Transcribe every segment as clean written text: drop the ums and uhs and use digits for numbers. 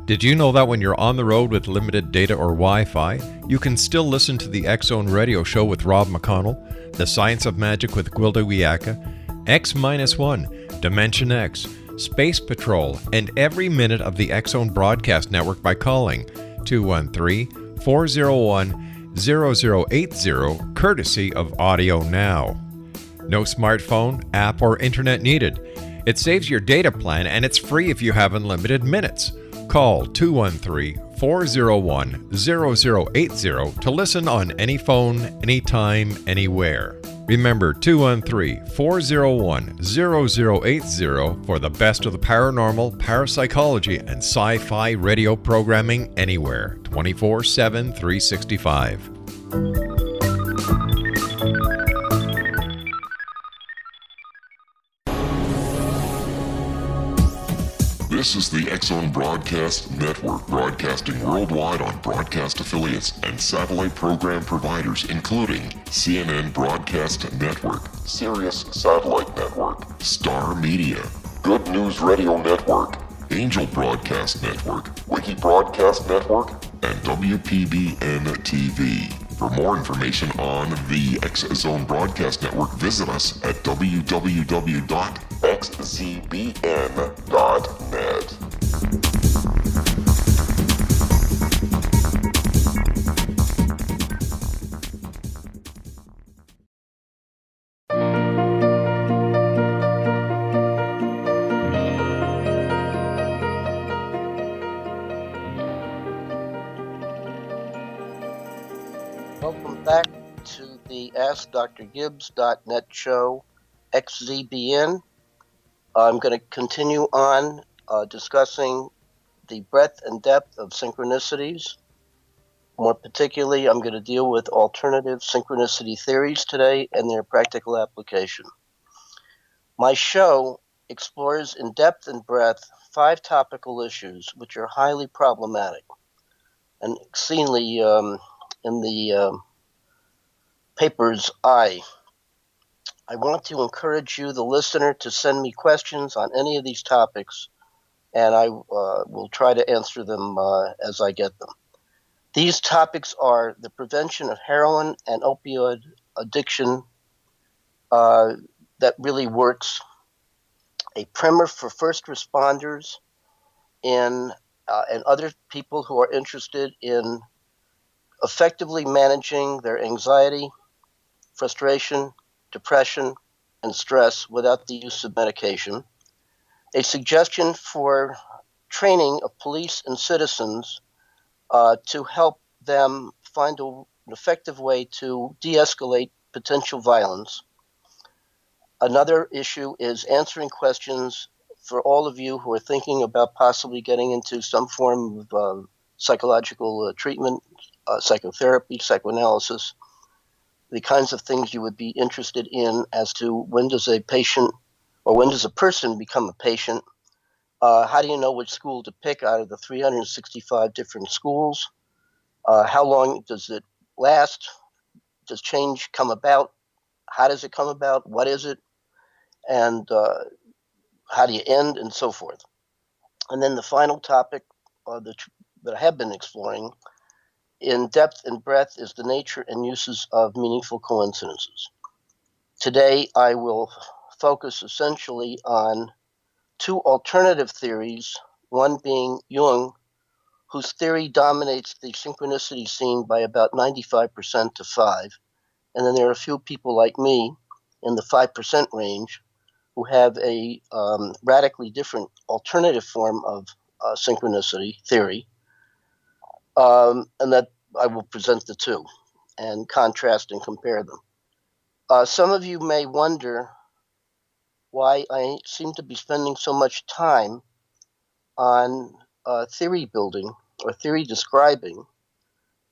Did you know that when you're on the road with limited data or Wi-Fi, you can still listen to the X-Zone Radio Show with Rob McConnell, The Science of Magic with Gwilda Wiyaka, X-1, Dimension X, Space Patrol, and every minute of the X-Zone broadcast network by calling 213-401-0080, courtesy of Audio Now. No smartphone, app, or internet needed. It saves your data plan and it's free if you have unlimited minutes. Call 213-401-0080 to listen on any phone, anytime, anywhere. Remember 213-401-0080 for the best of the paranormal, parapsychology, and sci-fi radio programming anywhere, 24/7, 365. This is the X-Zone Broadcast Network, broadcasting worldwide on broadcast affiliates and satellite program providers, including CNN Broadcast Network, Sirius Satellite Network, Star Media, Good News Radio Network, Angel Broadcast Network, Wiki Broadcast Network, and WPBN TV. For more information on the X-Zone Broadcast Network, visit us at www.xzbn.net. Welcome back to the AskDrGibbs.net show, XZBN. I'm going to continue on discussing the breadth and depth of synchronicities. More particularly, I'm going to deal with alternative synchronicity theories today and their practical application. My show explores in depth and breadth 5 topical issues which are highly problematic and exceedingly in the papers I want to encourage you, the listener, to send me questions on any of these topics, and I will try to answer them as I get them. These topics are the prevention of heroin and opioid addiction that really works, a primer for first responders and other people who are interested in effectively managing their anxiety, frustration, depression, and stress without the use of medication, a suggestion for training of police and citizens to help them find an effective way to de-escalate potential violence. Another issue is answering questions for all of you who are thinking about possibly getting into some form of psychological treatment, psychotherapy, psychoanalysis, the kinds of things you would be interested in as to when does a patient or when does a person become a patient? How do you know which school to pick out of the 365 different schools? How long does it last? Does change come about? How does it come about? What is it? And how do you end? And so forth. And then the final topic that I have been exploring in depth and breadth is the nature and uses of meaningful coincidences. Today, I will focus essentially on 2 alternative theories, one being Jung, whose theory dominates the synchronicity scene by about 95% to 5. And then there are a few people like me in the 5% range who have a radically different alternative form of synchronicity theory, and that I will present the 2 and contrast and compare them. Some of you may wonder why I seem to be spending so much time on theory building or theory describing,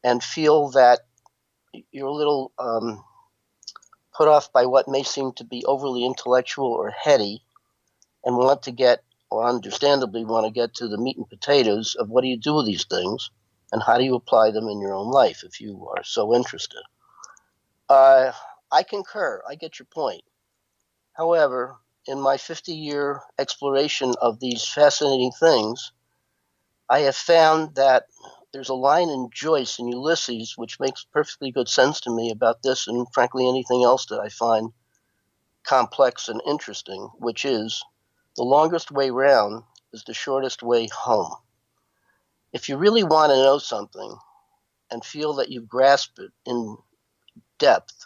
and feel that you're a little put off by what may seem to be overly intellectual or heady, and want to get, or understandably want to get to the meat and potatoes of what do you do with these things, and how do you apply them in your own life if you are so interested. I concur. I get your point. However, in my 50-year exploration of these fascinating things, I have found that there's a line in Joyce and Ulysses which makes perfectly good sense to me about this and frankly anything else that I find complex and interesting, which is the longest way round is the shortest way home. If you really want to know something and feel that you've grasped it in depth,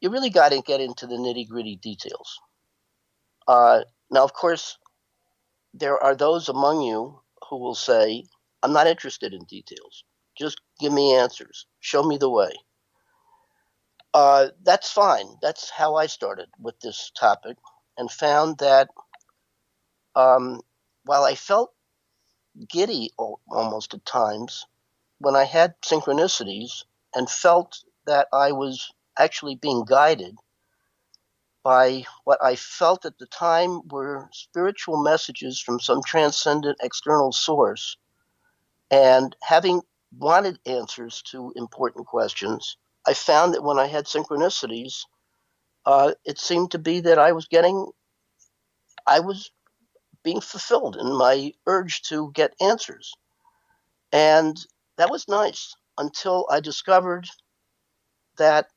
you really got to get into the nitty-gritty details. Now, of course, there are those among you who will say, I'm not interested in details. Just give me answers. Show me the way. That's fine. That's how I started with this topic and found that while I felt giddy almost at times, when I had synchronicities and felt that I was actually being guided by what I felt at the time were spiritual messages from some transcendent external source, and having wanted answers to important questions, I found that when I had synchronicities, it seemed to be that I was being fulfilled in my urge to get answers. And that was nice until I discovered that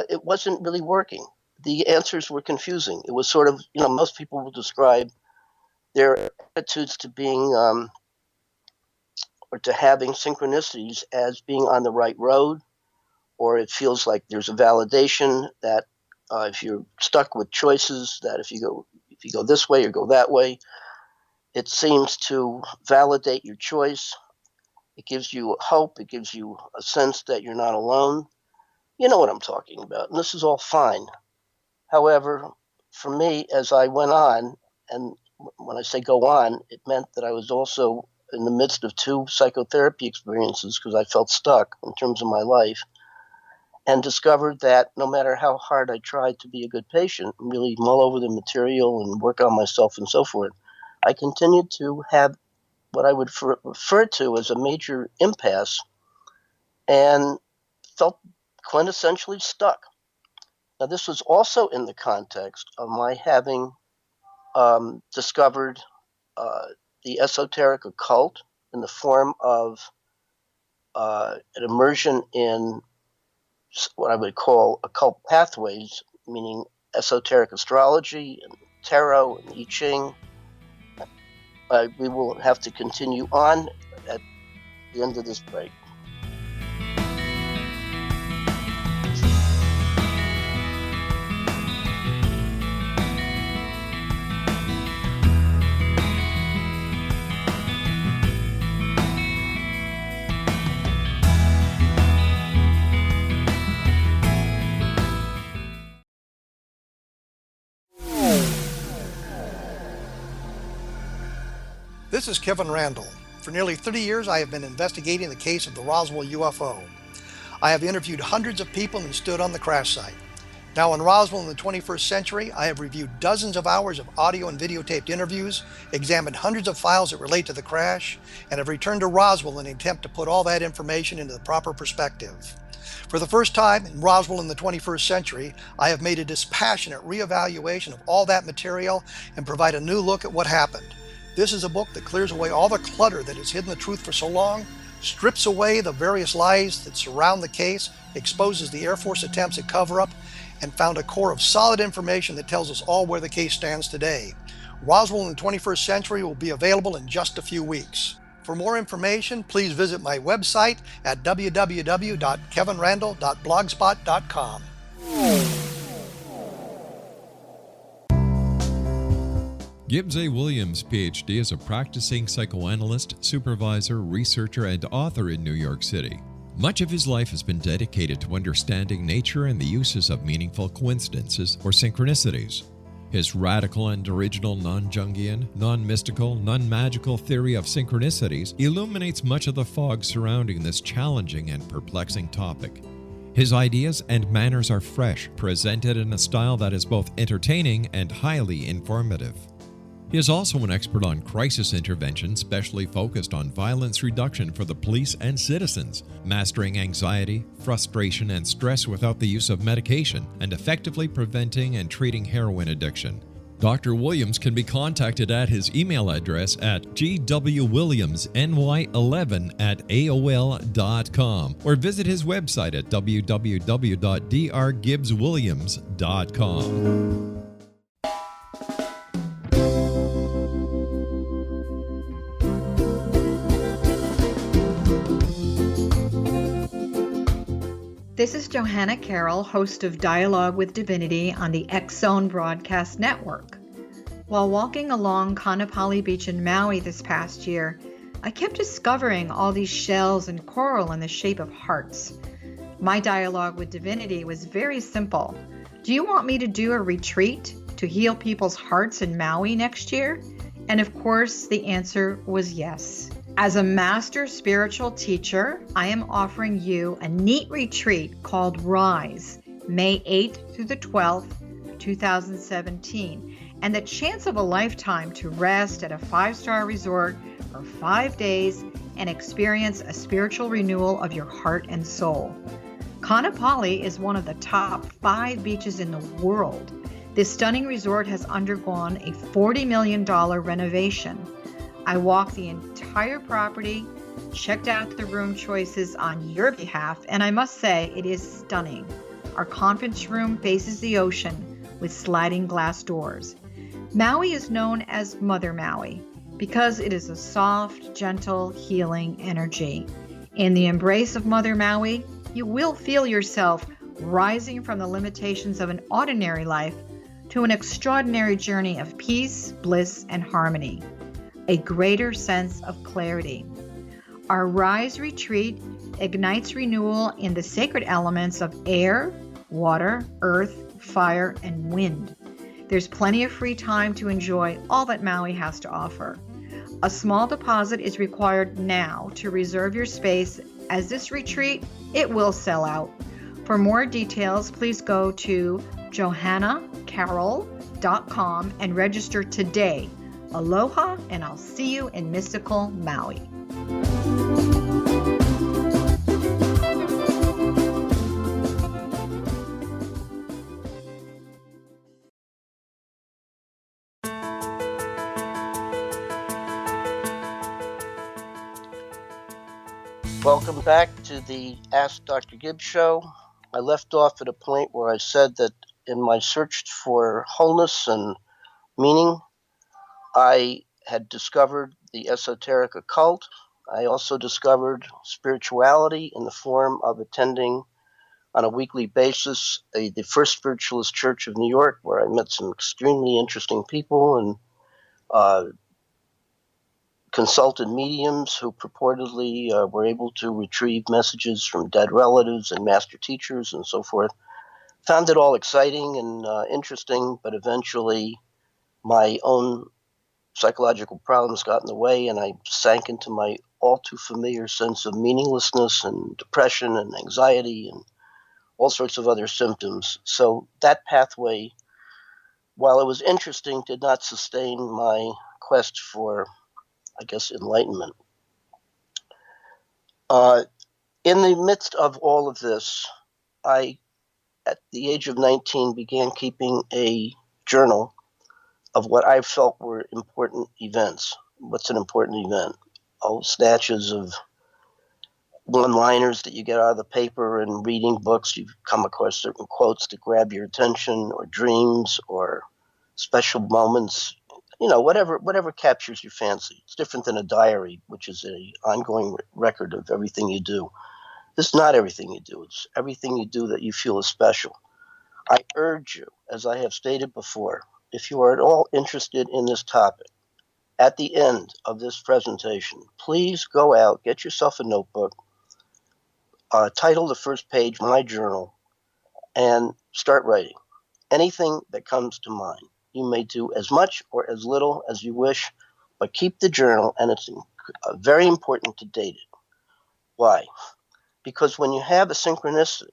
it wasn't really working. The answers were confusing. It was sort of, most people will describe their attitudes to being or to having synchronicities as being on the right road, or it feels like there's a validation that if you're stuck with choices, that if you go this way or go that way, it seems to validate your choice. It gives you hope. It gives you a sense that you're not alone. You know what I'm talking about, and this is all fine. However, for me, as I went on, and when I say go on, it meant that I was also in the midst of 2 psychotherapy experiences because I felt stuck in terms of my life, and discovered that no matter how hard I tried to be a good patient and really mull over the material and work on myself and so forth, I continued to have what I would refer to as a major impasse and felt quintessentially stuck. Now, this was also in the context of my having discovered the esoteric occult in the form of an immersion in what I would call occult pathways, meaning esoteric astrology and tarot and I Ching. We will have to continue on at the end of this break. This is Kevin Randall. For nearly 30 years, I have been investigating the case of the Roswell UFO. I have interviewed hundreds of people and stood on the crash site. Now in Roswell in the 21st century, I have reviewed dozens of hours of audio and videotaped interviews, examined hundreds of files that relate to the crash, and have returned to Roswell in an attempt to put all that information into the proper perspective. For the first time in Roswell in the 21st century, I have made a dispassionate reevaluation of all that material and provide a new look at what happened. This is a book that clears away all the clutter that has hidden the truth for so long, strips away the various lies that surround the case, exposes the Air Force attempts at cover-up, and found a core of solid information that tells us all where the case stands today. Roswell in the 21st century will be available in just a few weeks. For more information, please visit my website at www.kevinrandall.blogspot.com. Gibbs A. Williams, Ph.D., is a practicing psychoanalyst, supervisor, researcher, and author in New York City. Much of his life has been dedicated to understanding nature and the uses of meaningful coincidences or synchronicities. His radical and original non-Jungian, non-mystical, non-magical theory of synchronicities illuminates much of the fog surrounding this challenging and perplexing topic. His ideas and manners are fresh, presented in a style that is both entertaining and highly informative. He is also an expert on crisis intervention, specially focused on violence reduction for the police and citizens, mastering anxiety, frustration, and stress without the use of medication, and effectively preventing and treating heroin addiction. Dr. Williams can be contacted at his email address at gwwilliamsny11@aol.com or visit his website at www.drgibbswilliams.com. This is Johanna Carroll, host of Dialogue with Divinity on the X-Zone Broadcast Network. While walking along Kaanapali Beach in Maui this past year, I kept discovering all these shells and coral in the shape of hearts. My dialogue with Divinity was very simple. Do you want me to do a retreat to heal people's hearts in Maui next year? And of course, the answer was yes. As a master spiritual teacher, I am offering you a neat retreat called Rise, May 8th through the 12th, 2017, and the chance of a lifetime to rest at a 5-star resort for 5 days and experience a spiritual renewal of your heart and soul. Kaanapali is one of the top 5 beaches in the world. This stunning resort has undergone a $40 million renovation. I walked the entire property, checked out the room choices on your behalf, and I must say it is stunning. Our conference room faces the ocean with sliding glass doors. Maui is known as Mother Maui because it is a soft, gentle, healing energy. In the embrace of Mother Maui, you will feel yourself rising from the limitations of an ordinary life to an extraordinary journey of peace, bliss, and harmony. A greater sense of clarity. Our Rise retreat ignites renewal in the sacred elements of air, water, earth, fire, and wind. There's plenty of free time to enjoy all that Maui has to offer. A small deposit is required now to reserve your space, as this retreat, it will sell out. For more details, please go to johannacarroll.com and register today. Aloha, and I'll see you in mystical Maui. Welcome back to the Ask Dr. Gibbs show. I left off at a point where I said that in my search for wholeness and meaning, I had discovered the esoteric occult. I also discovered spirituality in the form of attending on a weekly basis the First Spiritualist Church of New York, where I met some extremely interesting people and consulted mediums who purportedly were able to retrieve messages from dead relatives and master teachers and so forth. Found it all exciting and interesting, but eventually my own psychological problems got in the way, and I sank into my all too familiar sense of meaninglessness and depression and anxiety and all sorts of other symptoms. So that pathway, while it was interesting, did not sustain my quest for, I guess, enlightenment. In the midst of all of this, I, at the age of 19, began keeping a journal of what I felt were important events. What's an important event? Oh, snatches of one-liners that you get out of the paper, and reading books, you come across certain quotes that grab your attention, or dreams, or special moments, whatever captures your fancy. It's different than a diary, which is an ongoing record of everything you do. This is not everything you do. It's everything you do that you feel is special. I urge you, as I have stated before, if you are at all interested in this topic, at the end of this presentation, please go out, get yourself a notebook, title the first page, My Journal, and start writing. Anything that comes to mind. You may do as much or as little as you wish, but keep the journal, and it's very important to date it. Why? Because when you have a synchronicity,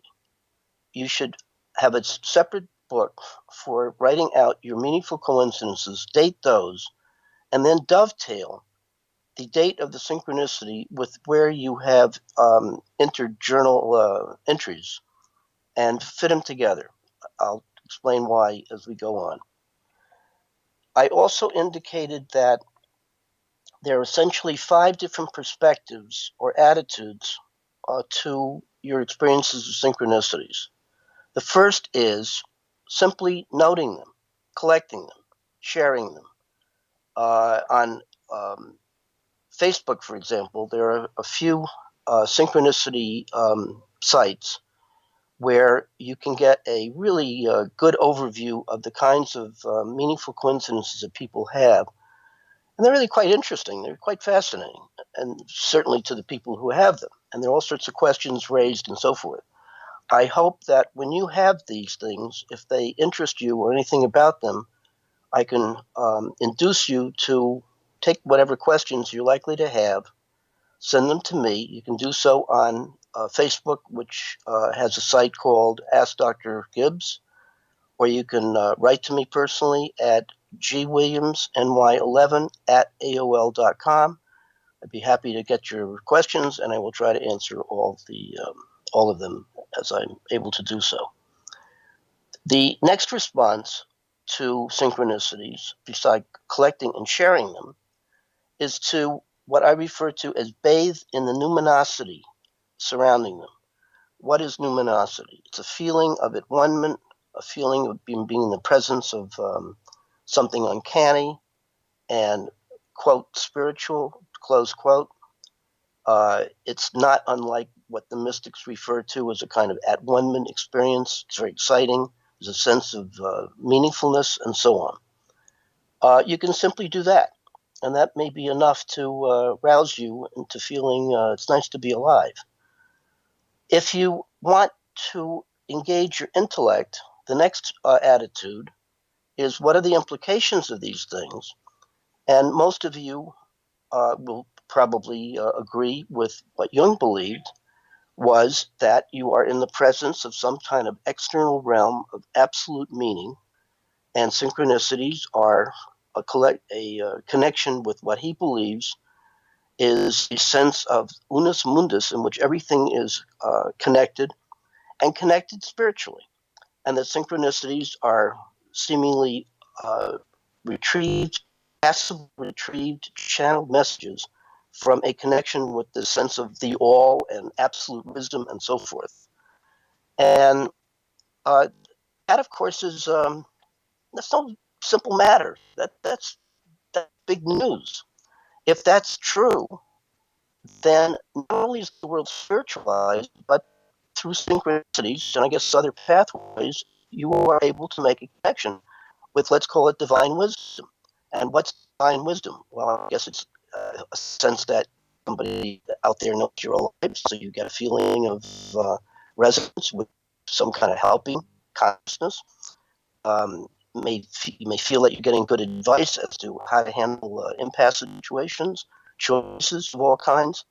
you should have a separate book for writing out your meaningful coincidences, date those, and then dovetail the date of the synchronicity with where you have entered journal entries and fit them together. I'll explain why as we go on. I also indicated that there are essentially 5 different perspectives or attitudes to your experiences of synchronicities. The first is simply noting them, collecting them, sharing them. On Facebook, for example, there are a few synchronicity sites where you can get a really good overview of the kinds of meaningful coincidences that people have. And they're really quite interesting. They're quite fascinating, and certainly to the people who have them. And there are all sorts of questions raised and so forth. I hope that when you have these things, if they interest you or anything about them, I can induce you to take whatever questions you're likely to have, send them to me. You can do so on Facebook, which has a site called Ask Dr. Gibbs, or you can write to me personally at gwilliamsny11@aol.com. I'd be happy to get your questions, and I will try to answer all of them as I'm able to do so. The next response to synchronicities, besides collecting and sharing them, is to what I refer to as bathe in the numinosity surrounding them. What is numinosity? It's a feeling of at-one-ment, a feeling of being in the presence of something uncanny and, quote, spiritual, close quote. It's not unlike what the mystics refer to as a kind of at-one-ment experience. It's very exciting. There's a sense of meaningfulness and so on. You can simply do that, and that may be enough to rouse you into feeling it's nice to be alive. If you want to engage your intellect, the next attitude is what are the implications of these things? And most of you will probably agree with what Jung believed, was that you are in the presence of some kind of external realm of absolute meaning, and synchronicities are a connection with what he believes is a sense of unus mundus, in which everything is connected and connected spiritually, and that synchronicities are seemingly passively retrieved channeled messages from a connection with the sense of the all and absolute wisdom and so forth. And that, of course, is that's no simple matter. That's big news. If that's true, then not only is the world spiritualized, but through synchronicities and I guess other pathways, you are able to make a connection with, let's call it, divine wisdom. And what's divine wisdom? Well, I guess it's a sense that somebody out there knows you're alive, so you get a feeling of resonance with some kind of helping consciousness. You may feel that you're getting good advice as to how to handle impasse situations, choices of all kinds,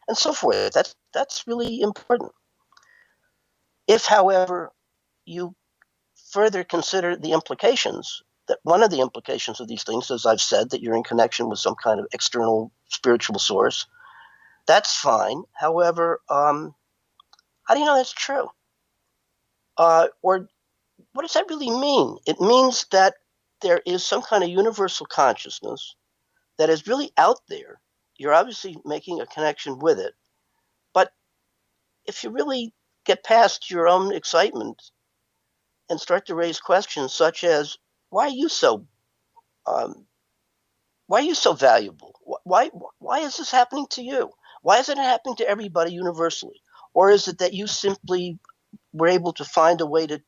and so forth. That's really important. If, however, you further consider the implications, that one of the implications of these things, as I've said, that you're in connection with some kind of external spiritual source, that's fine. However, how do you know that's true? Or what does that really mean? It means that there is some kind of universal consciousness that is really out there. You're obviously making a connection with it. But if you really get past your own excitement and start to raise questions such as, why are you so valuable? Why is this happening to you? Why isn't it happening to everybody universally? Or is it that you simply were able to find a way to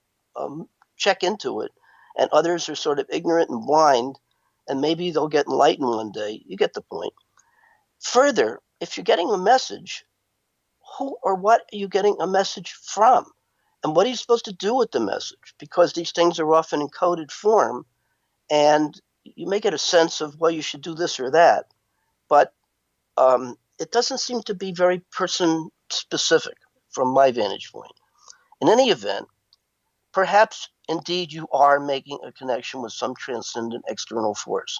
check into it, and others are sort of ignorant and blind, and maybe they'll get enlightened one day? You get the point. Further, if you're getting a message, who or what are you getting a message from? And what are you supposed to do with the message? Because these things are often in coded form, and you may get a sense of, well, you should do this or that, but it doesn't seem to be very person-specific from my vantage point. In any event, perhaps indeed you are making a connection with some transcendent external force.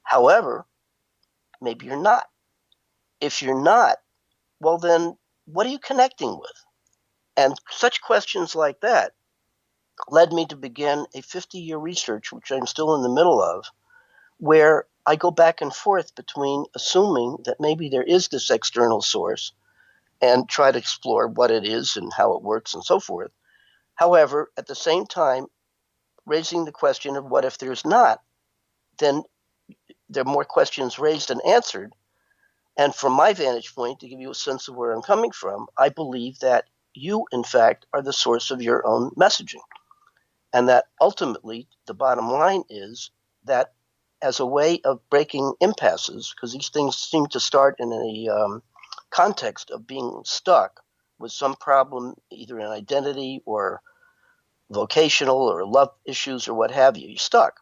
However, maybe you're not. If you're not, well then, what are you connecting with? And such questions like that led me to begin a 50-year research, which I'm still in the middle of, where I go back and forth between assuming that maybe there is this external source and try to explore what it is and how it works and so forth. However, at the same time, raising the question of what if there's not, then there are more questions raised than answered. And from my vantage point, to give you a sense of where I'm coming from, I believe that you, in fact, are the source of your own messaging. And that ultimately, the bottom line is that as a way of breaking impasses, because these things seem to start in a context of being stuck with some problem, either in identity or vocational or love issues or what have you, you're stuck.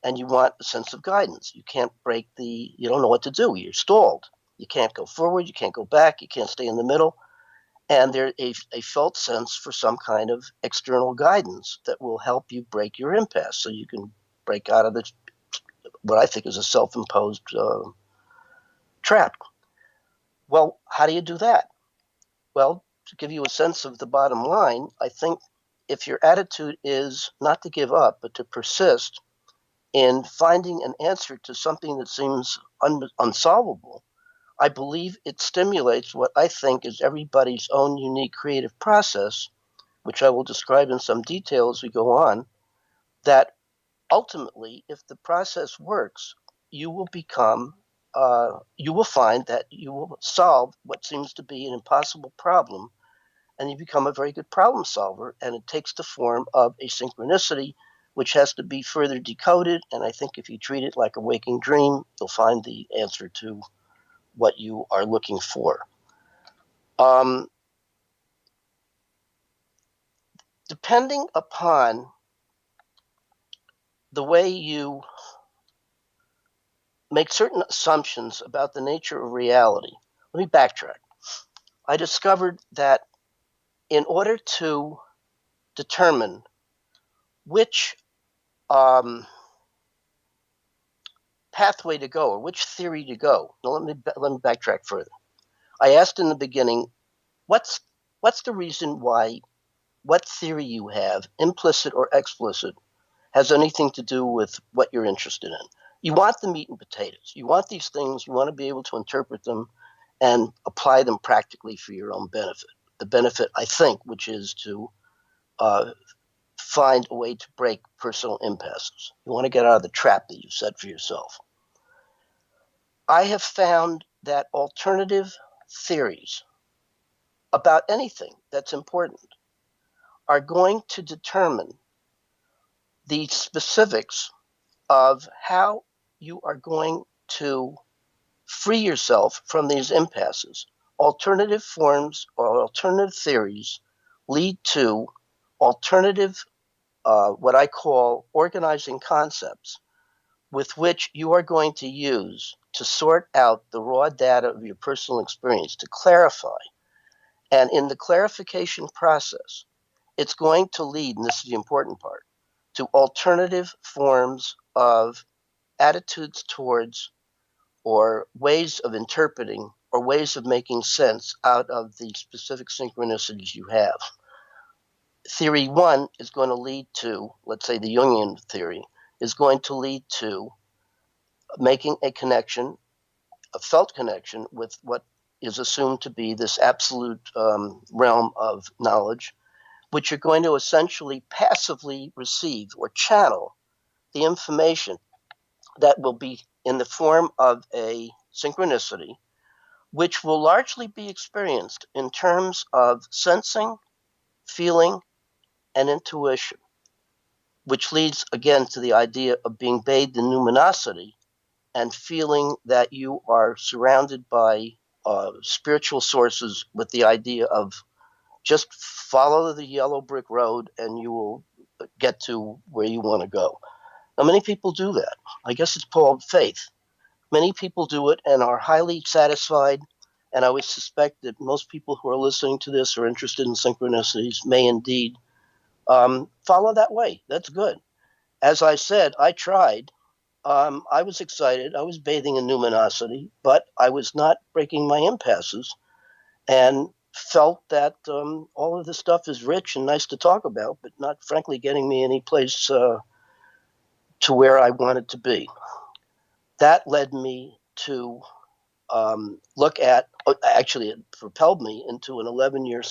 And you want a sense of guidance. You can't you don't know what to do. You're stalled. You can't go forward. You can't go back. You can't stay in the middle. And there's a felt sense for some kind of external guidance that will help you break your impasse so you can break out of what I think is a self-imposed trap. Well, how do you do that? Well, to give you a sense of the bottom line, I think if your attitude is not to give up, but to persist in finding an answer to something that seems unsolvable, I believe it stimulates what I think is everybody's own unique creative process, which I will describe in some detail as we go on, that ultimately, if the process works, you will find that you will solve what seems to be an impossible problem, and you become a very good problem solver, and it takes the form of a synchronicity, which has to be further decoded, and I think if you treat it like a waking dream, you'll find the answer to what you are looking for. Depending upon the way you make certain assumptions about the nature of reality, let me backtrack. I discovered that in order to determine which pathway to go or which theory to go, now let me backtrack further. I asked in the beginning, what's the reason why what theory you have, implicit or explicit, has anything to do with what you're interested in? You want the meat and potatoes. You want these things. You want to be able to interpret them and apply them practically for your own benefit. The benefit, I think, which is to find a way to break personal impasses. You want to get out of the trap that you've set for yourself. I have found that alternative theories about anything that's important are going to determine the specifics of how you are going to free yourself from these impasses. Alternative forms or alternative theories lead to alternative, what I call organizing concepts, with which you are going to use to sort out the raw data of your personal experience, to clarify. And in the clarification process, it's going to lead, and this is the important part, to alternative forms of attitudes towards or ways of interpreting or ways of making sense out of the specific synchronicities you have. Theory one is going to lead to, let's say the Jungian theory, is going to lead to making a connection, a felt connection with what is assumed to be this absolute realm of knowledge, which you're going to essentially passively receive or channel the information that will be in the form of a synchronicity, which will largely be experienced in terms of sensing, feeling, and intuition, which leads again to the idea of being bathed in numinosity and feeling that you are surrounded by spiritual sources with the idea of just follow the yellow brick road and you will get to where you want to go. Now, many people do that. I guess it's called faith. Many people do it and are highly satisfied, and I would suspect that most people who are listening to this or interested in synchronicities may indeed follow that way. That's good. As I said, I tried. I was excited. I was bathing in numinosity, but I was not breaking my impasses and felt that all of this stuff is rich and nice to talk about, but not, frankly, getting me any place to where I wanted to be. that led me to look at, actually it propelled me into an 11-year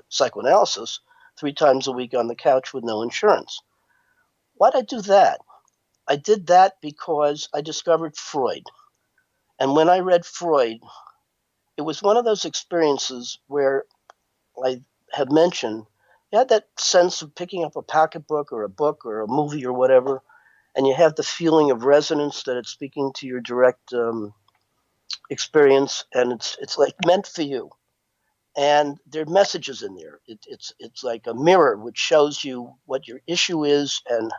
psychoanalysis 3 times a week on the couch with no insurance. Why'd I do that? I did that because I discovered Freud. And when I read Freud, it was one of those experiences where I had mentioned, you had that sense of picking up a pocketbook or a book or a movie or whatever, and you have the feeling of resonance that it's speaking to your direct experience, and it's like meant for you. And there are messages in there. It's like a mirror which shows you what your issue is and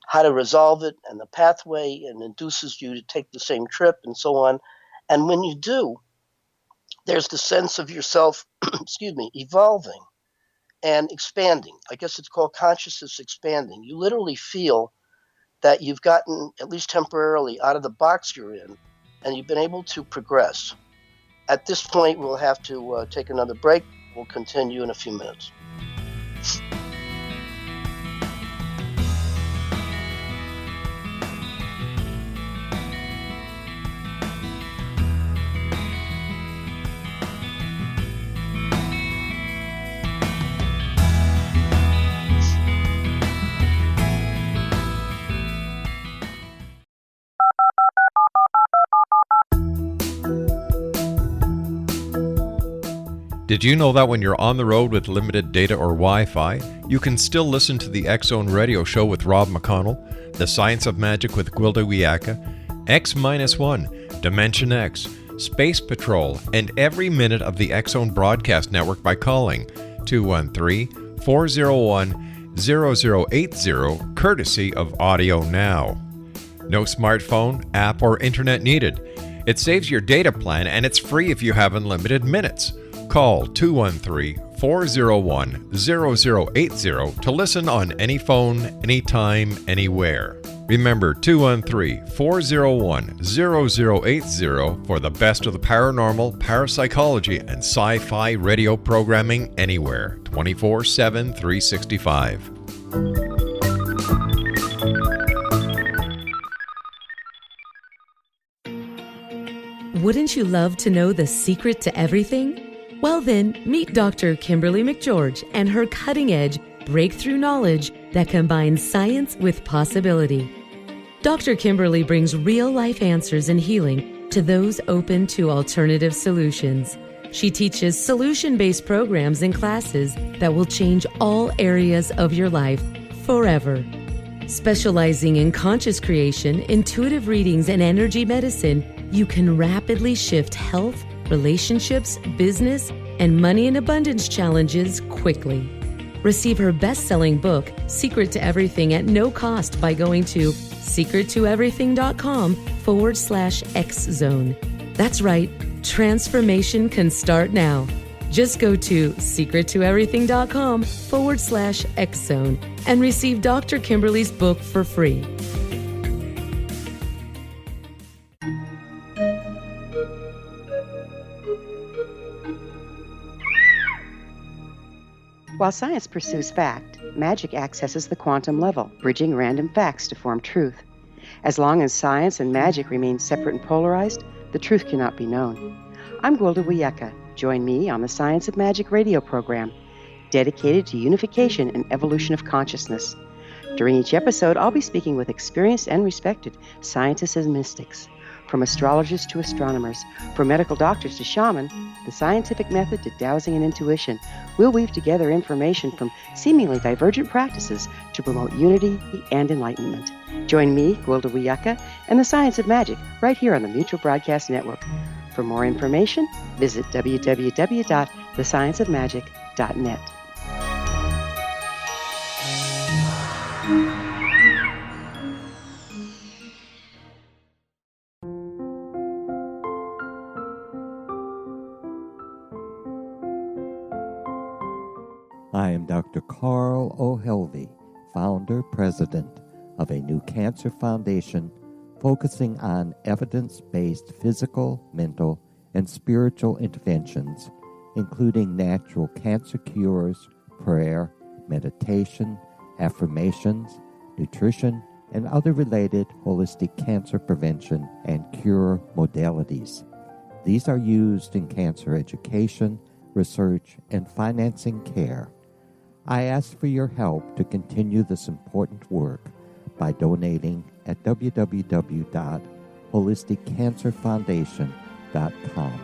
how to resolve it and the pathway, and induces you to take the same trip and so on. And when you do, there's the sense of yourself, evolving and expanding. I guess it's called consciousness expanding. You literally feel that you've gotten, at least temporarily, out of the box you're in, and you've been able to progress. At this point, we'll have to take another break. We'll continue in a few minutes. Did you know that when you're on the road with limited data or Wi-Fi, you can still listen to the X-Zone Radio Show with Rob McConnell, The Science of Magic with Gwilda Wiyaka, X-1, Dimension X, Space Patrol, and every minute of the X-Zone Broadcast Network by calling 213-401-0080, courtesy of Audio Now. No smartphone, app, or internet needed. It saves your data plan, and it's free if you have unlimited minutes. Call 213-401-0080 to listen on any phone, anytime, anywhere. Remember 213-401-0080 for the best of the paranormal, parapsychology, and sci-fi radio programming anywhere, 24/7, 365. Wouldn't you love to know the secret to everything? Well then, meet Dr. Kimberly McGeorge and her cutting-edge breakthrough knowledge that combines science with possibility. Dr. Kimberly brings real-life answers and healing to those open to alternative solutions. She teaches solution-based programs and classes that will change all areas of your life forever. Specializing in conscious creation, intuitive readings, and energy medicine, you can rapidly shift health, relationships, business, and money and abundance challenges quickly. Receive her best-selling book, Secret to Everything, at no cost by going to secrettoeverything.com/X-Zone. That's right, transformation can start now. Just go to secrettoeverything.com/X-Zone and receive Dr. Kimberly's book for free. While science pursues fact, magic accesses the quantum level, bridging random facts to form truth. As long as science and magic remain separate and polarized, the truth cannot be known. I'm Gwilda Wiyaka. Join me on the Science of Magic radio program, dedicated to unification and evolution of consciousness. During each episode, I'll be speaking with experienced and respected scientists and mystics. From astrologers to astronomers, from medical doctors to shaman, the scientific method to dowsing and intuition, we'll weave together information from seemingly divergent practices to promote unity and enlightenment. Join me, Gwilda Wiyaka, and the Science of Magic right here on the Mutual Broadcast Network. For more information, visit www.thescienceofmagic.net. I am Dr. Carl O'Helvey, founder, president of a new cancer foundation focusing on evidence-based physical, mental, and spiritual interventions, including natural cancer cures, prayer, meditation, affirmations, nutrition, and other related holistic cancer prevention and cure modalities. These are used in cancer education, research, and financing care. I ask for your help to continue this important work by donating at www.holisticcancerfoundation.com.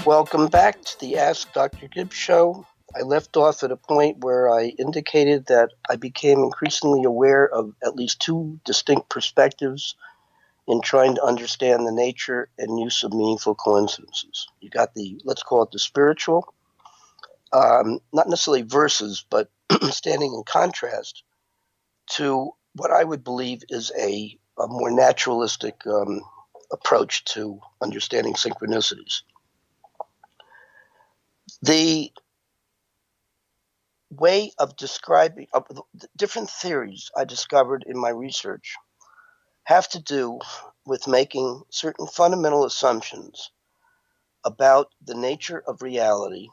Welcome back to the Ask Dr. Gibbs show. I left off at a point where I indicated that I became increasingly aware of at least two distinct perspectives in trying to understand the nature and use of meaningful coincidences. You got the, let's call it the spiritual, not necessarily versus, but standing in contrast to what I would believe is a more naturalistic approach to understanding synchronicities. The way of describing the different theories I discovered in my research have to do with making certain fundamental assumptions about the nature of reality,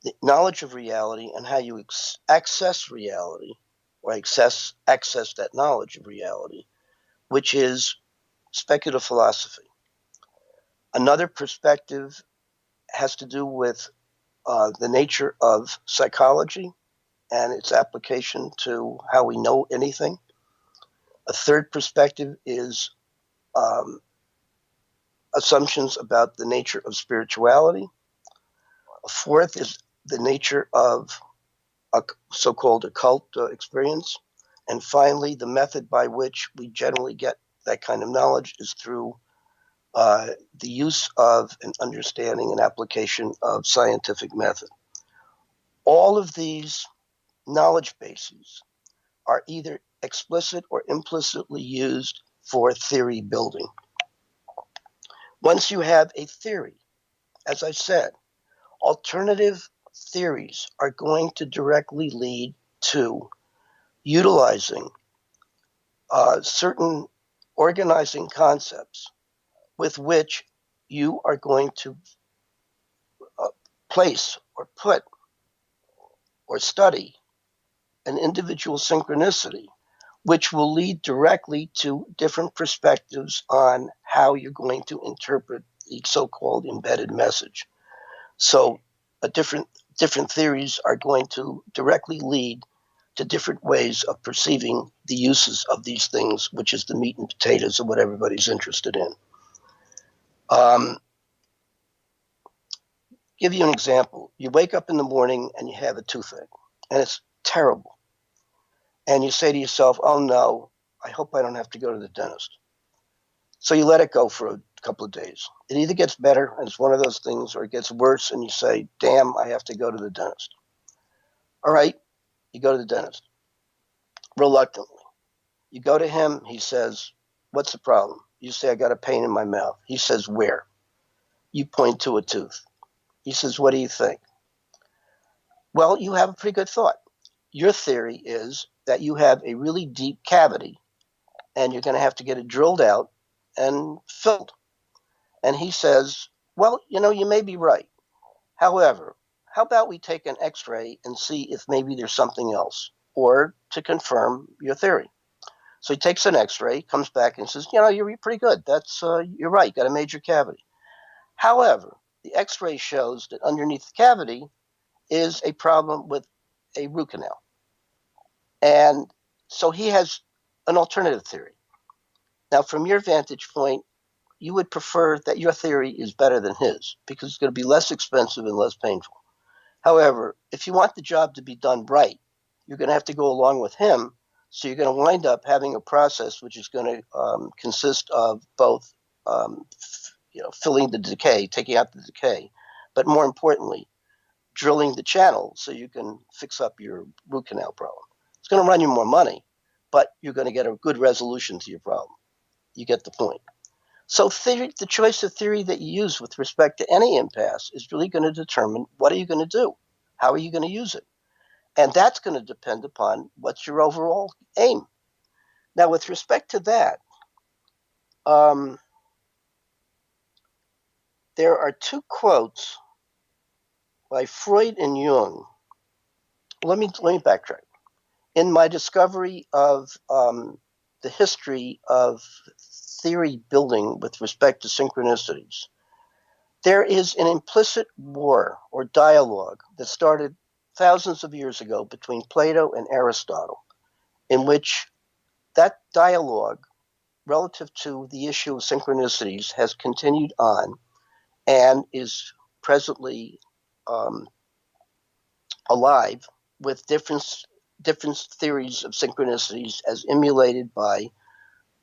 the knowledge of reality, and how you access reality, or access that knowledge of reality, which is speculative philosophy. Another perspective has to do with the nature of psychology and its application to how we know anything. A third perspective is assumptions about the nature of spirituality. A fourth is the nature of a so-called occult experience. And finally, the method by which we generally get that kind of knowledge is through the use of an understanding and application of scientific method. All of these knowledge bases are either explicit or implicitly used for theory building. Once you have a theory, as I said, alternative theories are going to directly lead to utilizing certain organizing concepts with which you are going to place or put or study an individual synchronicity, which will lead directly to different perspectives on how you're going to interpret the so-called embedded message. So different theories are going to directly lead to different ways of perceiving the uses of these things, which is the meat and potatoes of what everybody's interested in. Give you an example. You wake up in the morning and you have a toothache, and it's terrible. And you say to yourself, oh no, I hope I don't have to go to the dentist. So you let it go for a couple of days. It either gets better, and it's one of those things, or it gets worse, and you say, damn, I have to go to the dentist. All right, you go to the dentist. Reluctantly. You go to him, he says, what's the problem? You say, I got a pain in my mouth. He says, where? You point to a tooth. He says, what do you think? Well, you have a pretty good thought. Your theory is that you have a really deep cavity, and you're going to have to get it drilled out and filled. And he says, well, you may be right. However, how about we take an x-ray and see if maybe there's something else, or to confirm your theory. So he takes an x-ray, comes back and says, you're pretty good. That's you're right, got a major cavity. However, the x-ray shows that underneath the cavity is a problem with a root canal. And so he has an alternative theory. Now, from your vantage point, you would prefer that your theory is better than his because it's going to be less expensive and less painful. However, if you want the job to be done right, you're going to have to go along with him. So you're going to wind up having a process which is going to consist of both filling the decay, taking out the decay, but more importantly, drilling the channel so you can fix up your root canal problem. It's going to run you more money, but you're going to get a good resolution to your problem. You get the point. So the choice of theory that you use with respect to any impasse is really going to determine what are you going to do? How are you going to use it? And that's going to depend upon what's your overall aim. Now, with respect to that, there are two quotes by Freud and Jung. Let me backtrack. In my discovery of the history of theory building with respect to synchronicities, there is an implicit war or dialogue that started thousands of years ago between Plato and Aristotle, in which that dialogue relative to the issue of synchronicities has continued on and is presently alive with different theories of synchronicities as emulated by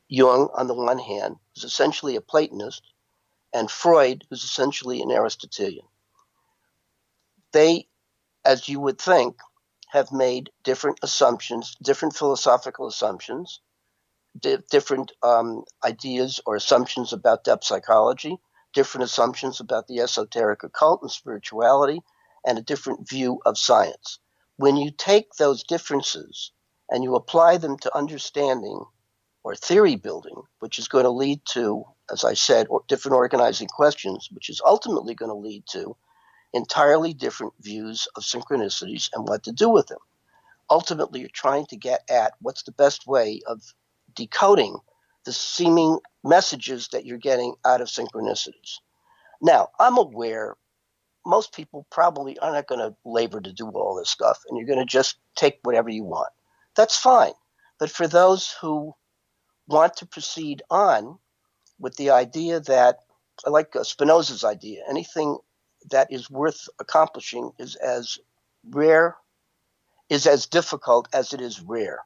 Jung on the one hand, who's essentially a Platonist, and Freud, who's essentially an Aristotelian. They, as you would think, have made different assumptions, different philosophical assumptions, different ideas or assumptions about depth psychology, different assumptions about the esoteric occult and spirituality, and a different view of science. When you take those differences and you apply them to understanding or theory building, which is going to lead to, as I said, different organizing questions, which is ultimately going to lead to entirely different views of synchronicities and what to do with them. Ultimately, you're trying to get at what's the best way of decoding the seeming messages that you're getting out of synchronicities. Now, I'm aware most people probably are not going to labor to do all this stuff, and you're going to just take whatever you want. That's fine. But for those who want to proceed on with the idea that, I like Spinoza's idea, anything that is worth accomplishing is as difficult as it is rare.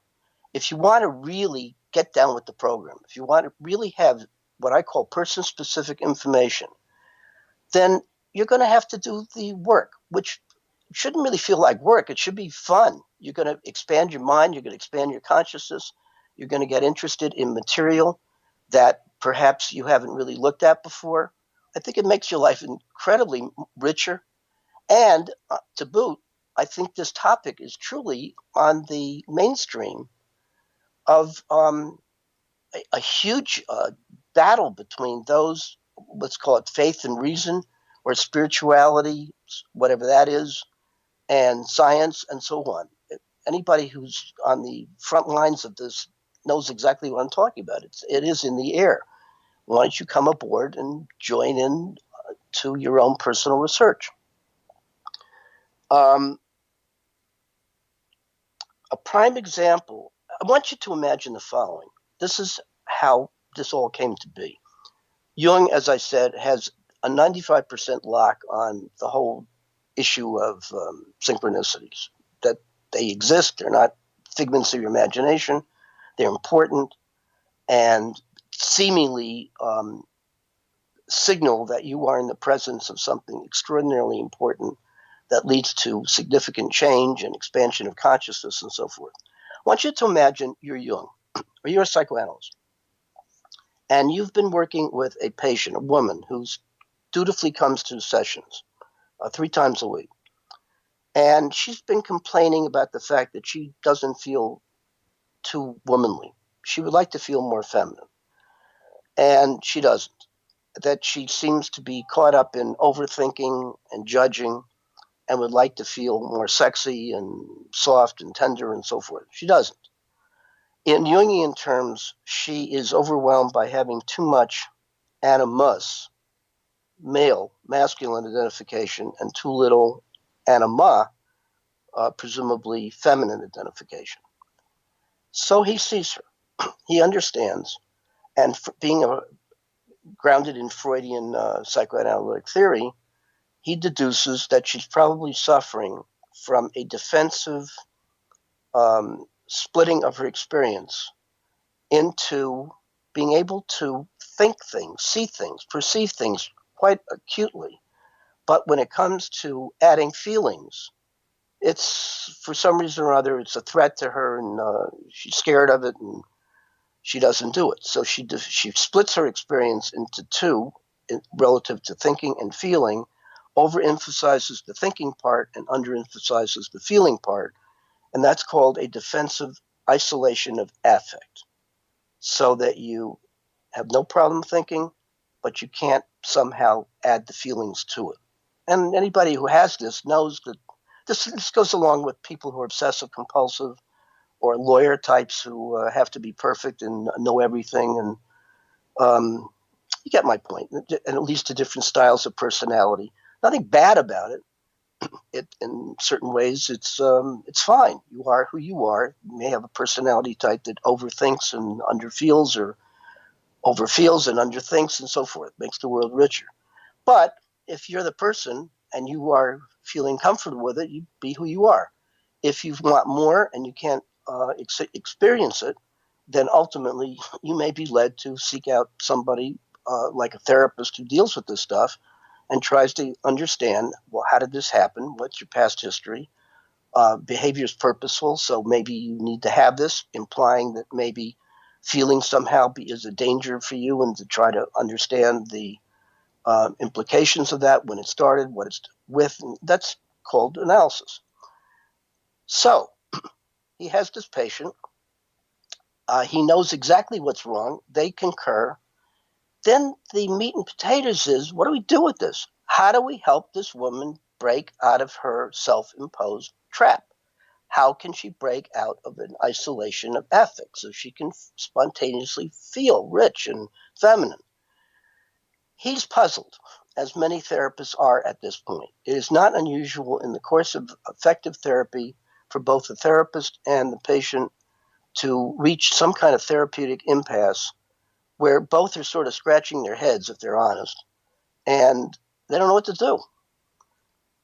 If you want to really get down with the program, if you want to really have what I call person-specific information, then you're going to have to do the work, which shouldn't really feel like work. It should be fun. You're going to expand your mind. You're going to expand your consciousness. You're going to get interested in material that perhaps you haven't really looked at before. I think it makes your life incredibly richer. And to boot, I think this topic is truly on the mainstream of a huge battle between those, let's call it faith and reason, or spirituality, whatever that is, and science, and so on. Anybody who's on the front lines of this knows exactly what I'm talking about. It is in the air. Why don't you come aboard and join in to your own personal research? A prime example, I want you to imagine the following. This is how this all came to be. Jung, as I said, has a 95% lock on the whole issue of synchronicities, that they exist, they're not figments of your imagination, they're important, and seemingly signal that you are in the presence of something extraordinarily important that leads to significant change and expansion of consciousness and so forth. I want you to imagine you're Jung, or you're a psychoanalyst, and you've been working with a patient, a woman, who's dutifully comes to sessions 3 times a week. And she's been complaining about the fact that she doesn't feel too womanly. She would like to feel more feminine. And she doesn't. That she seems to be caught up in overthinking and judging and would like to feel more sexy and soft and tender and so forth. She doesn't. In Jungian terms, she is overwhelmed by having too much animus, masculine identification, and too little anima, presumably feminine identification. So he sees her. He understands. And being grounded in Freudian psychoanalytic theory, he deduces that she's probably suffering from a defensive splitting of her experience into being able to think things, see things, perceive things quite acutely. But when it comes to adding feelings, it's, for some reason or other, it's a threat to her, and she's scared of it, and she doesn't do it. So she splits her experience into two relative to thinking and feeling, overemphasizes the thinking part and underemphasizes the feeling part, and that's called a defensive isolation of affect. so that you have no problem thinking, but you can't somehow add the feelings to it. And anybody who has this knows that this goes along with people who are obsessive compulsive or lawyer types who have to be perfect and know everything. And you get my point. And it leads to different styles of personality. Nothing bad about it. In certain ways, it's fine. You are who you are. You may have a personality type that overthinks and underfeels, or overfeels and underthinks, and so forth. Makes the world richer. But if you're the person and you are feeling comfortable with it, you be who you are. If you want more and you can't experience it, then ultimately you may be led to seek out somebody like a therapist who deals with this stuff and tries to understand, well, how did this happen? What's your past history? Behavior is purposeful, so maybe you need to have this, implying that maybe feeling somehow is a danger for you, and to try to understand the implications of that, when it started, what it's with, and that's called analysis. So he has this patient. He knows exactly what's wrong. They concur. Then the meat and potatoes is, what do we do with this? How do we help this woman break out of her self-imposed trap? How can she break out of an isolation of affect so she can spontaneously feel rich and feminine? He's puzzled, as many therapists are at this point. It is not unusual in the course of effective therapy for both the therapist and the patient to reach some kind of therapeutic impasse where both are sort of scratching their heads, if they're honest, and they don't know what to do.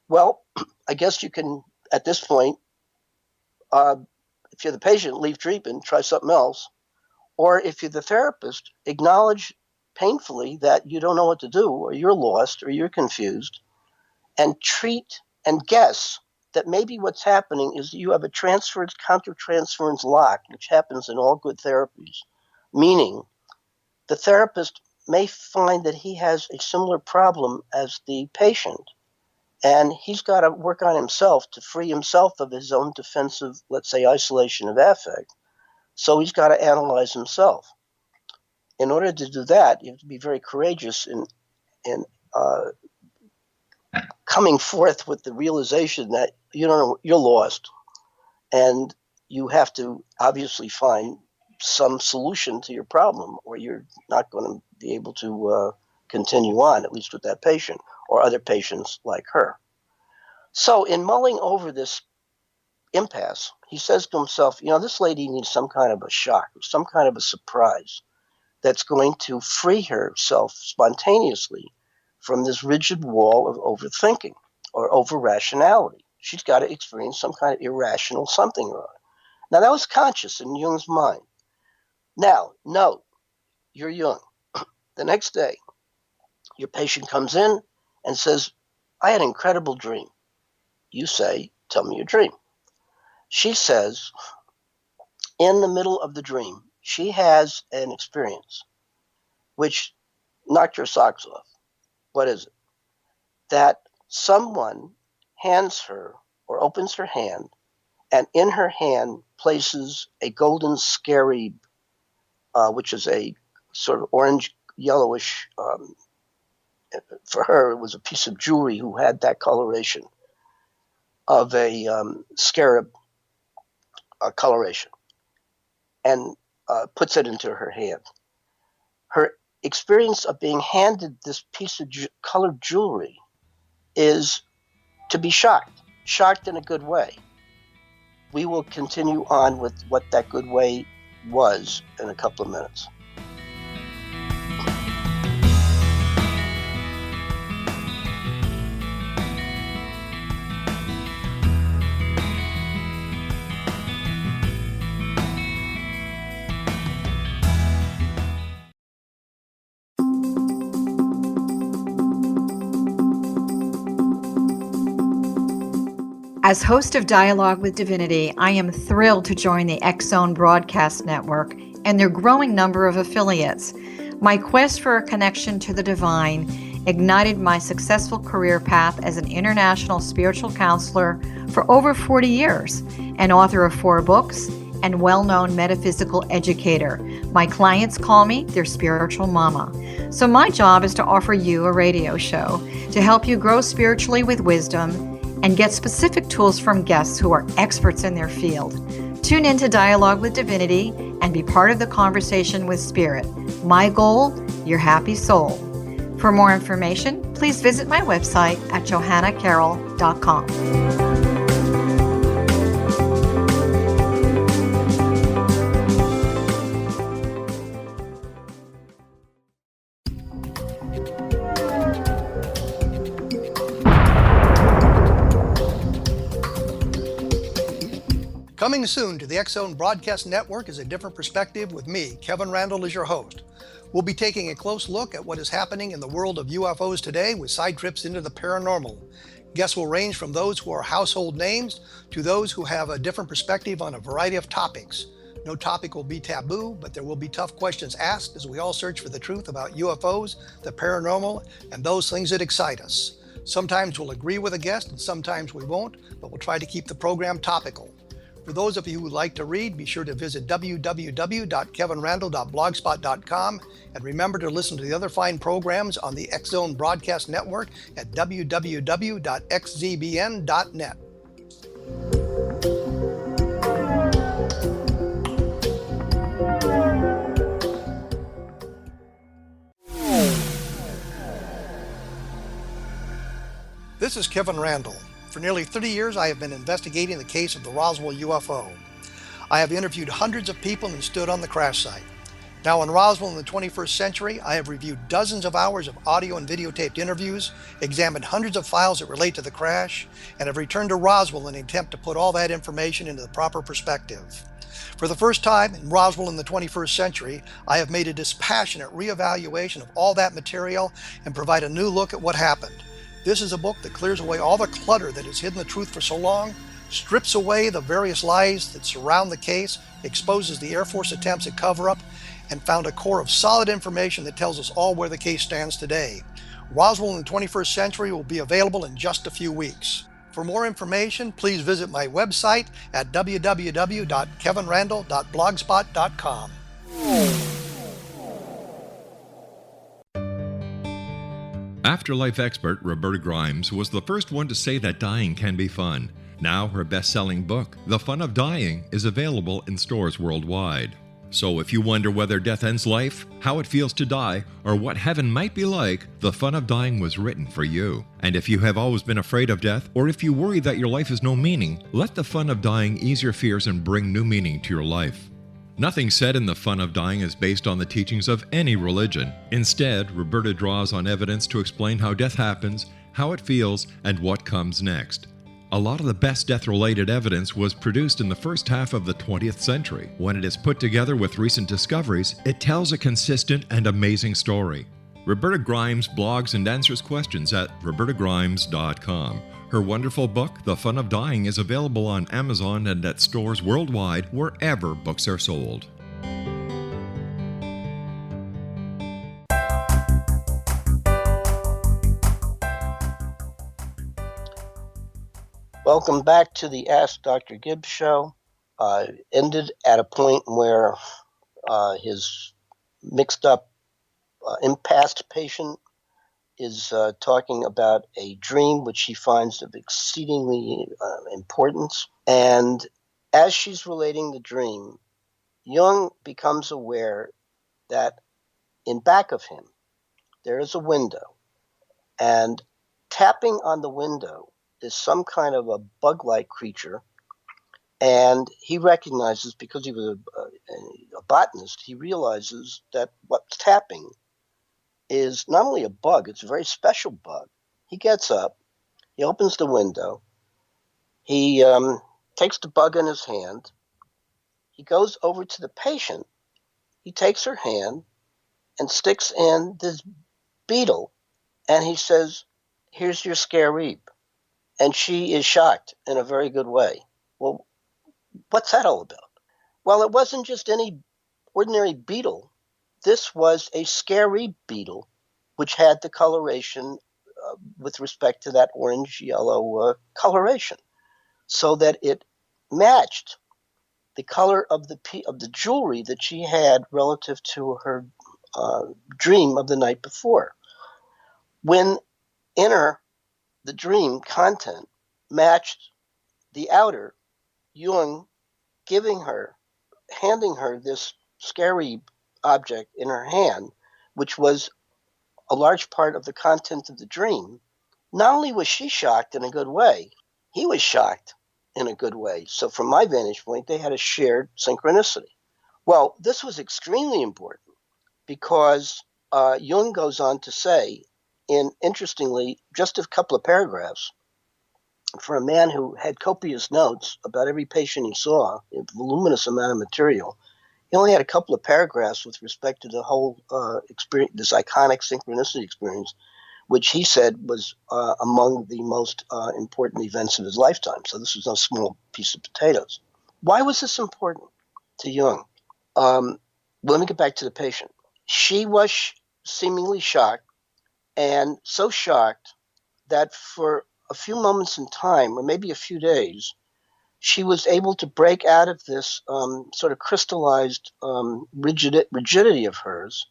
Well, I guess you can, at this point, if you're the patient, leave treatment, try something else. Or if you're the therapist, acknowledge painfully that you don't know what to do, or you're lost, or you're confused, and treat and guess that maybe what's happening is you have a countertransference lock, which happens in all good therapies, meaning the therapist may find that he has a similar problem as the patient, and he's got to work on himself to free himself of his own defensive, let's say, isolation of affect. So he's got to analyze himself. In order to do that, you have to be very courageous in coming forth with the realization that you don't know, you're lost, and you have to obviously find some solution to your problem, or you're not going to be able to continue on, at least with that patient or other patients like her. So in mulling over this impasse, he says to himself, this lady needs some kind of a shock, or some kind of a surprise that's going to free herself spontaneously from this rigid wall of overthinking or over-rationality. She's got to experience some kind of irrational something or other. Now, that was conscious in Jung's mind. Now, note, you're Jung. The next day, your patient comes in and says, I had an incredible dream. You say, tell me your dream. She says, in the middle of the dream, she has an experience which knocked her socks off. What is it? That someone hands her or opens her hand, and in her hand places a golden scarab, which is a sort of orange yellowish, for her it was a piece of jewelry who had that coloration of a scarab coloration, and puts it into her hand. Her experience of being handed this piece of colored jewelry is to be shocked in a good way. We will continue on with what that good way was in a couple of minutes. As host of Dialogue with Divinity, I am thrilled to join the X-Zone Broadcast Network and their growing number of affiliates. My quest for a connection to the divine ignited my successful career path as an international spiritual counselor for over 40 years, and author of 4 books, and well-known metaphysical educator. My clients call me their spiritual mama. So my job is to offer you a radio show to help you grow spiritually with wisdom and get specific tools from guests who are experts in their field. Tune in to Dialogue with Divinity and be part of the conversation with Spirit. My goal, your happy soul. For more information, please visit my website at johannacarroll.com. Coming soon to the X-Zone Broadcast Network is A Different Perspective with me, Kevin Randall, as your host. We'll be taking a close look at what is happening in the world of UFOs today with side trips into the paranormal. Guests will range from those who are household names to those who have a different perspective on a variety of topics. No topic will be taboo, but there will be tough questions asked as we all search for the truth about UFOs, the paranormal, and those things that excite us. Sometimes we'll agree with a guest and sometimes we won't, but we'll try to keep the program topical. For those of you who would like to read, be sure to visit www.kevinrandall.blogspot.com and remember to listen to the other fine programs on the X-Zone Broadcast Network at www.xzbn.net. This is Kevin Randall. For nearly 30 years, I have been investigating the case of the Roswell UFO. I have interviewed hundreds of people and stood on the crash site. Now in Roswell in the 21st century, I have reviewed dozens of hours of audio and videotaped interviews, examined hundreds of files that relate to the crash, and have returned to Roswell in an attempt to put all that information into the proper perspective. For the first time in Roswell in the 21st century, I have made a dispassionate reevaluation of all that material and provide a new look at what happened. This is a book that clears away all the clutter that has hidden the truth for so long, strips away the various lies that surround the case, exposes the Air Force attempts at cover-up, and found a core of solid information that tells us all where the case stands today. Roswell in the 21st century will be available in just a few weeks. For more information, please visit my website at www.kevinrandall.blogspot.com. Afterlife expert Roberta Grimes was the first one to say that dying can be fun. Now her best-selling book, The Fun of Dying, is available in stores worldwide. So if you wonder whether death ends life, how it feels to die, or what heaven might be like, The Fun of Dying was written for you. And if you have always been afraid of death, or if you worry that your life has no meaning, let The Fun of Dying ease your fears and bring new meaning to your life. Nothing said in The Fun of Dying is based on the teachings of any religion. Instead, Roberta draws on evidence to explain how death happens, how it feels, and what comes next. A lot of the best death-related evidence was produced in the first half of the 20th century. When it is put together with recent discoveries, it tells a consistent and amazing story. Roberta Grimes blogs and answers questions at robertagrimes.com. Her wonderful book, The Fun of Dying, is available on Amazon and at stores worldwide wherever books are sold. Welcome back to the Ask Dr. Gibbs show. Ended at a point where his mixed up impassed patient is talking about a dream which she finds of exceedingly importance. And as she's relating the dream, Jung becomes aware that in back of him, there is a window. And tapping on the window is some kind of a bug-like creature. And he recognizes, because he was a botanist, he realizes that what's tapping is not only a bug, it's a very special bug. He gets up, he opens the window, he takes the bug in his hand, he goes over to the patient, he takes her hand and sticks in this beetle, and he says, "Here's your scare reap." And she is shocked in a very good way. Well, what's that all about? Well, it wasn't just any ordinary beetle. This was a scary beetle, which had the coloration with respect to that orange-yellow coloration, so that it matched the color of the jewelry that she had relative to her dream of the night before. When the dream content matched the outer, Jung handing her this scary object in her hand, which was a large part of the content of the dream, not only was she shocked in a good way, he was shocked in a good way. So from my vantage point, they had a shared synchronicity. Well, this was extremely important because Jung goes on to say, interestingly, just a couple of paragraphs, for a man who had copious notes about every patient he saw, a voluminous amount of material, he only had a couple of paragraphs with respect to the whole experience, this iconic synchronicity experience, which he said was among the most important events of his lifetime. So this was no small piece of potatoes. Why was this important to Jung? Let me get back to the patient. She was seemingly shocked, and so shocked that for a few moments in time, or maybe a few days, she was able to break out of this sort of crystallized rigidity of hers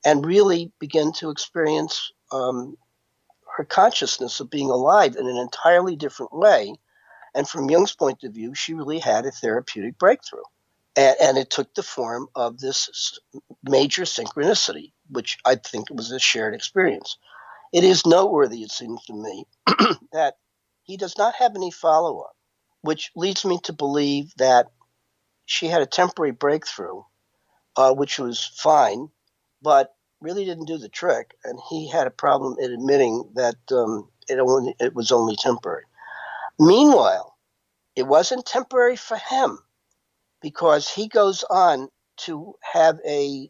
and really begin to experience her consciousness of being alive in an entirely different way. And from Jung's point of view, she really had a therapeutic breakthrough. And it took the form of this major synchronicity, which I think was a shared experience. It is noteworthy, it seems to me, that he does not have any follow-up, which leads me to believe that she had a temporary breakthrough, which was fine, but really didn't do the trick. And he had a problem in admitting that it was only temporary. Meanwhile, it wasn't temporary for him, because he goes on to have he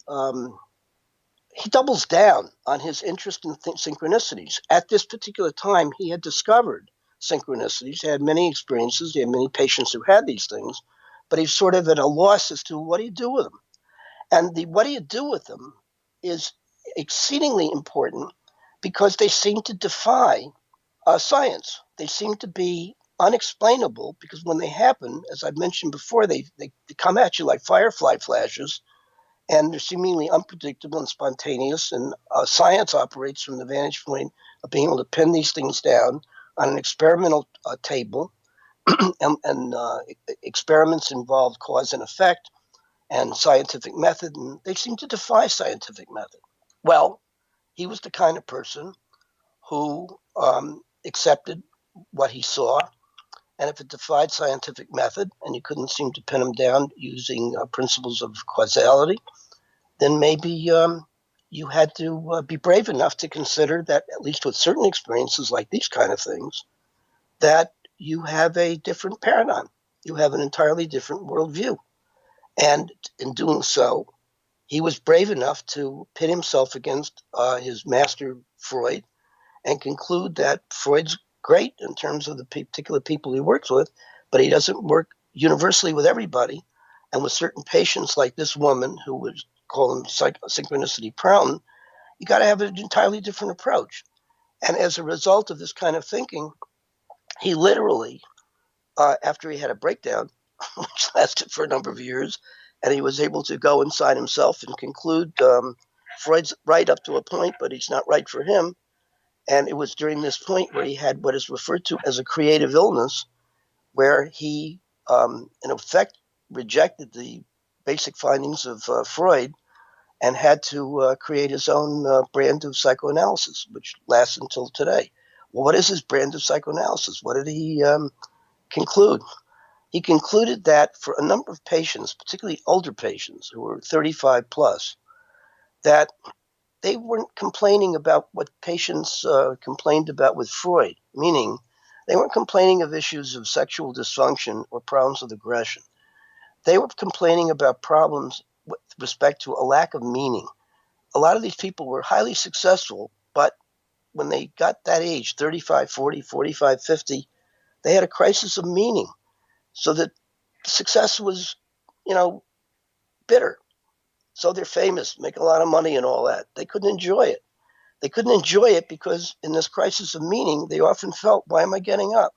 doubles down on his interest in synchronicities. At this particular time, he had discovered synchronicities. He had many experiences. He had many patients who had these things, but he's sort of at a loss as to what do you do with them. And what do you do with them is exceedingly important because they seem to defy science. They seem to be unexplainable because when they happen, as I've mentioned before, they come at you like firefly flashes, and they're seemingly unpredictable and spontaneous. And science operates from the vantage point of being able to pin these things down on an experimental table. and experiments involve cause and effect and scientific method, and they seem to defy scientific method. Well, he was the kind of person who accepted what he saw, and if it defied scientific method and you couldn't seem to pin him down using principles of causality, then maybe you had to be brave enough to consider that, at least with certain experiences like these kind of things, that you have a different paradigm. You have an entirely different worldview. And in doing so, he was brave enough to pit himself against his master, Freud, and conclude that Freud's great in terms of the particular people he works with, but he doesn't work universally with everybody. And with certain patients like this woman who was called synchronicity prone, you got to have an entirely different approach. And as a result of this kind of thinking, he literally, after he had a breakdown, which lasted for a number of years, and he was able to go inside himself and conclude Freud's right up to a point, but he's not right for him. And it was during this point where he had what is referred to as a creative illness, where he, in effect, rejected the basic findings of Freud and had to create his own brand of psychoanalysis, which lasts until today. Well, what is his brand of psychoanalysis? What did he conclude? He concluded that for a number of patients, particularly older patients who were 35 plus, that they weren't complaining about what patients complained about with Freud, meaning they weren't complaining of issues of sexual dysfunction or problems with aggression. They were complaining about problems with respect to a lack of meaning. A lot of these people were highly successful, but when they got that age, 35, 40, 45, 50, they had a crisis of meaning. So that success was, bitter. So they're famous, make a lot of money and all that. They couldn't enjoy it. They couldn't enjoy it because in this crisis of meaning, they often felt, why am I getting up?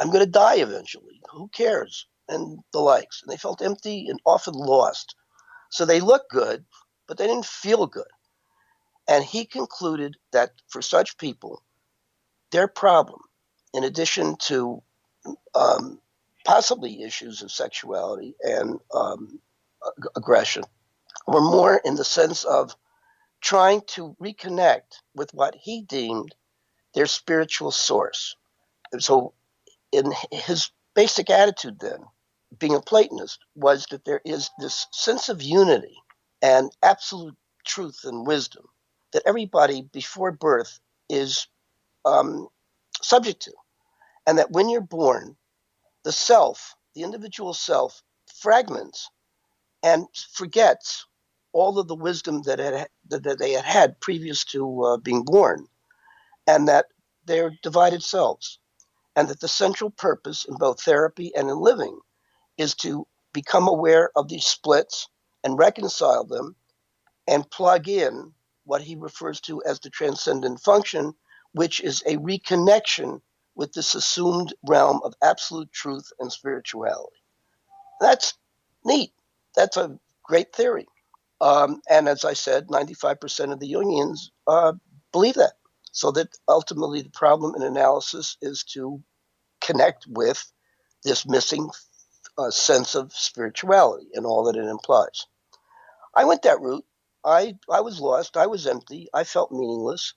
I'm going to die eventually. Who cares? and the likes. And they felt empty and often lost. So they looked good, but they didn't feel good. And he concluded that for such people, their problem, in addition to possibly issues of sexuality and aggression, were more in the sense of trying to reconnect with what he deemed their spiritual source. And so, in his basic attitude, then, being a Platonist, was that there is this sense of unity and absolute truth and wisdom that everybody before birth is subject to. And that when you're born, the self, the individual self, fragments and forgets all of the wisdom that they had had previous to being born, and that they're divided selves, and that the central purpose in both therapy and in living is to become aware of these splits and reconcile them and plug in what he refers to as the transcendent function, which is a reconnection with this assumed realm of absolute truth and spirituality. That's neat. That's a great theory. And as I said, 95% of the Jungians believe that. So that ultimately the problem in analysis is to connect with this missing sense of spirituality and all that it implies. I went that route. I was lost. I was empty. I felt meaningless.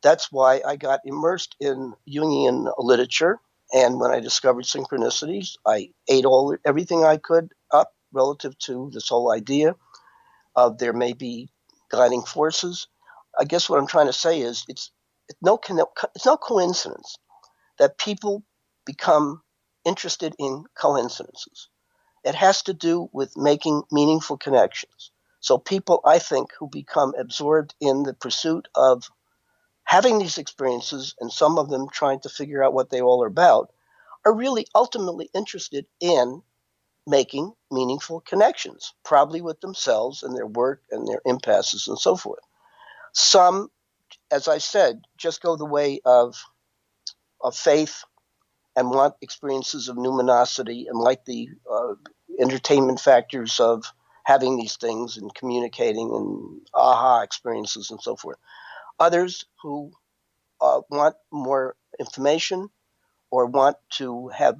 That's why I got immersed in Jungian literature. And when I discovered synchronicities, I ate everything I could up relative to this whole idea of there may be guiding forces. I guess what I'm trying to say is it's no coincidence that people become interested in coincidences. It has to do with making meaningful connections. So people, I think, who become absorbed in the pursuit of having these experiences, and some of them trying to figure out what they all are about, are really ultimately interested in making meaningful connections, probably with themselves and their work and their impasses and so forth. Some, as I said, just go the way of faith and want experiences of numinosity and like the entertainment factors of having these things and communicating and aha experiences and so forth. Others who want more information or want to have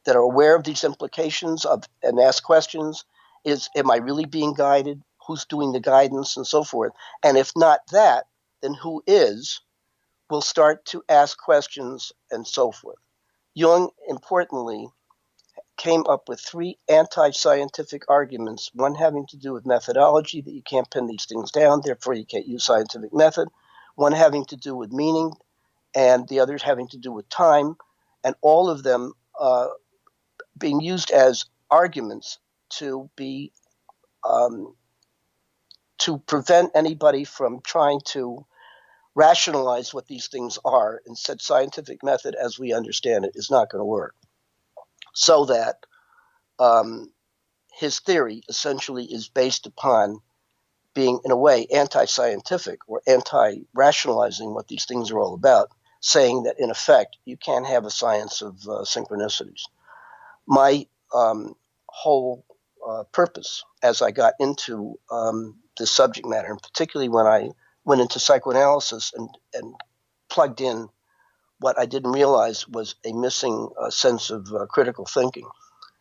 that are aware of these implications of and ask questions is, am I really being guided? Who's doing the guidance and so forth? And if not that, then who is? Will start to ask questions and so forth. Jung, importantly, came up with 3 anti-scientific arguments, one having to do with methodology, that you can't pin these things down, therefore you can't use scientific method, one having to do with meaning, and the others having to do with time, and all of them being used as arguments to be to prevent anybody from trying to rationalize what these things are, and said scientific method as we understand it is not going to work. So that his theory essentially is based upon being, in a way, anti-scientific or anti-rationalizing what these things are all about, saying that, in effect, you can't have a science of synchronicities. My whole purpose as I got into this subject matter, and particularly when I went into psychoanalysis and plugged in what I didn't realize was a missing sense of critical thinking,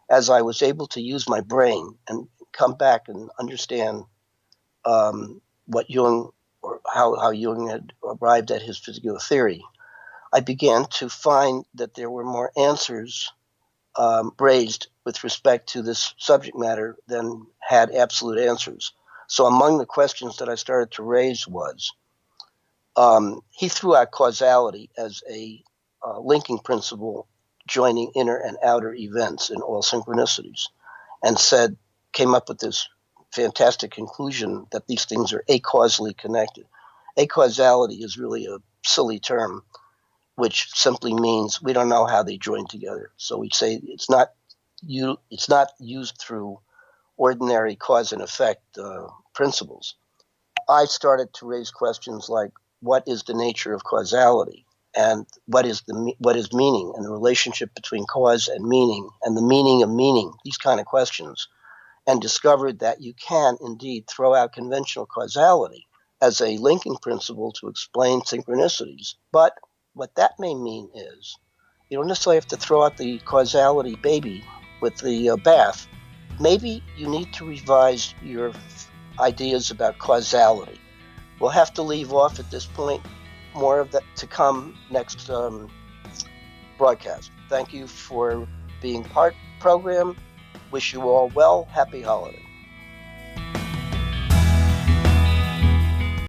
as I was able to use my brain and come back and understand what Jung, or how Jung had arrived at his particular theory, I began to find that there were more answers raised with respect to this subject matter than had absolute answers. So among the questions that I started to raise was, he threw out causality as a linking principle joining inner and outer events in all synchronicities, and came up with this fantastic conclusion that these things are acausally connected. Acausality is really a silly term, which simply means we don't know how they join together. So we say it's not used through ordinary cause and effect principles. I started to raise questions like, what is the nature of causality? and what is meaning, and the relationship between cause and meaning, and the meaning of meaning, these kind of questions, and discovered that you can indeed throw out conventional causality as a linking principle to explain synchronicities. But what that may mean is you don't necessarily have to throw out the causality baby with the bath. Maybe you need to revise your ideas about causality. We'll have to leave off at this point. More of that to come next broadcast. Thank you for being part of the program. Wish you all well. Happy holiday.